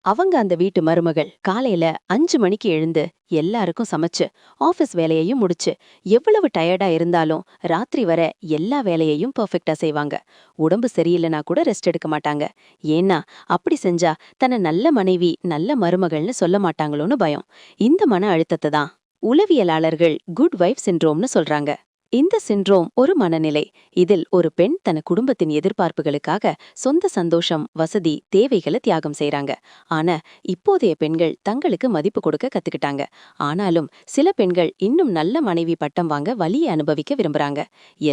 அவங்க அந்த வீட்டு மருமகள் காலையில 5 மணிக்கு எழுந்து எல்லாருக்கும் சமைச்சு ஆபீஸ் வேலையையும் முடிச்சு எவ்வளவு டயர்டா இருந்தாலும் ராத்திரி வர எல்லா வேலையையும் பெர்ஃபெக்ட்டா செய்வாங்க. உடம்பு சரியில்லைனா கூட ரெஸ்ட் எடுக்க மாட்டாங்க. ஏன்னா அப்படி செஞ்சா தன்னை நல்ல மனைவி நல்ல மருமகள்னு சொல்ல மாட்டாங்களோன்னு பயம். இந்த மன அழுத்தத்தை தான் உளவியலாளர்கள் குட் வைஃப் சிண்ட்ரோம்னு சொல்றாங்க. இந்த சிண்ட்ரோம் ஒரு மனநிலை. இதில் ஒரு பெண் தன் குடும்பத்தின் எதிர்பார்ப்புகளுக்காக சொந்த சந்தோஷம் வசதி தேவைகளை தியாகம் செய்றாங்க. ஆனா இப்போதைய பெண்கள் தங்களுக்கு மதிப்பு கொடுக்க கத்துக்கிட்டாங்க. ஆனாலும் சில பெண்கள் இன்னும் நல்ல மனைவி பட்டம் வாங்க வலியை அனுபவிக்க விரும்புறாங்க.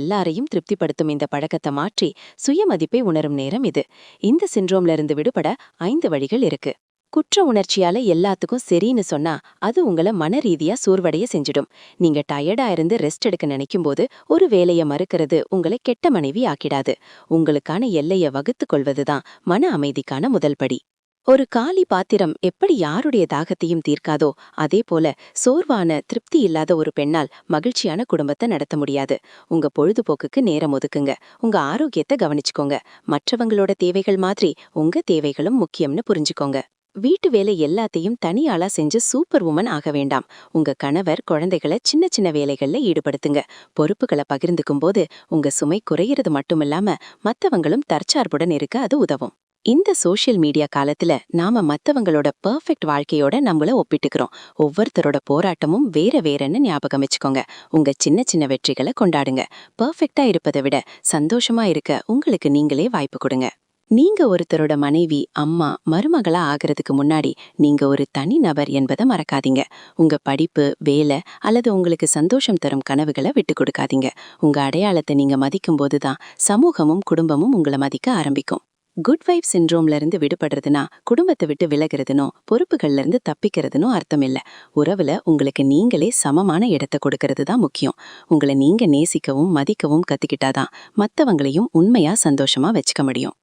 எல்லாரையும் திருப்திப்படுத்தும் இந்த பழக்கத்தை மாற்றி சுயமதிப்பை உணரும் நேரம் இது. இந்த சிண்ட்ரோம்ல இருந்து விடுபட 5 வழிகள் இருக்கு. குற்ற உணர்ச்சியால எல்லாத்துக்கும் சரின்னு சொன்னா அது உங்கள மன ரீதியா சோர்வடைய செஞ்சிடும். நீங்க டயர்டா இருந்து ரெஸ்ட் எடுக்க நினைக்கும் போது ஒரு வேலைய மறுக்கிறது உங்களை கெட்ட மனைவி ஆக்கிடாது. உங்களுக்கான எல்லைய வகுத்து கொள்வதுதான் மன அமைதிக்கான முதல் படி. ஒரு காலி பாத்திரம் எப்படி யாருடைய தாகத்தையும் தீர்க்காதோ அதே போல சோர்வான திருப்தி இல்லாத ஒரு பெண்ணால் மகிழ்ச்சியான குடும்பத்தை நடத்த முடியாது. உங்க பொழுதுபோக்குக்கு நேரம் ஒதுக்குங்க. உங்க ஆரோக்கியத்தை கவனிச்சுக்கோங்க. மற்றவங்களோட தேவைகள் மாதிரி உங்க தேவைகளும் முக்கியம்னு புரிஞ்சுக்கோங்க. வீட்டு வேலை எல்லாத்தையும் தனியாளா செஞ்சு சூப்பர் உமன் ஆக வேண்டாம். உங்க கணவர் குழந்தைகளை சின்ன சின்ன வேலைகள்ல ஈடுபடுத்துங்க. பொறுப்புகளை பகிர்ந்துக்கும் போது உங்க சுமை குறையிறது மட்டுமில்லாம மத்தவங்களும் தற்சார்புடன் இருக்க அது உதவும். இந்த சோஷியல் மீடியா காலத்துல நாம மத்தவங்களோட பெர்ஃபெக்ட் வாழ்க்கையோட நம்மள ஒப்பிட்டுக்கிறோம். ஒவ்வொருத்தரோட போராட்டமும் வேற வேறன்னு ஞாபகம் வச்சுக்கோங்க. உங்க சின்ன சின்ன வெற்றிகளை கொண்டாடுங்க. பெர்ஃபெக்ட்டா இருப்பதை விட சந்தோஷமா இருக்க உங்களுக்கு நீங்களே வாய்ப்பு கொடுங்க. நீங்க ஒருத்தரோட மனைவி அம்மா மருமகளா ஆகிறதுக்கு முன்னாடி நீங்க ஒரு தனி நபர் என்பதை மறக்காதீங்க. உங்க படிப்பு வேலை அல்லது உங்களுக்கு சந்தோஷம் தரும் கனவுகளை விட்டு கொடுக்காதீங்க. உங்க அடையாளத்தை நீங்க மதிக்கும் போதுதான் சமூகமும் குடும்பமும் உங்களை மதிக்க ஆரம்பிக்கும். குட் வைஃப் சிண்ட்ரோம்ல இருந்து விடுபடுறதுனா குடும்பத்தை விட்டு விலகிறதுனோ பொறுப்புகள்ல இருந்து தப்பிக்கிறதுனோ அர்த்தம் இல்ல. உறவுல உங்களுக்கு நீங்களே சமமான இடத்தை கொடுக்கறது தான் முக்கியம். உங்களை நீங்க நேசிக்கவும் மதிக்கவும் கத்துக்கிட்டாதான் மத்தவங்களையும் உண்மையா சந்தோஷமா வச்சுக்க முடியும்.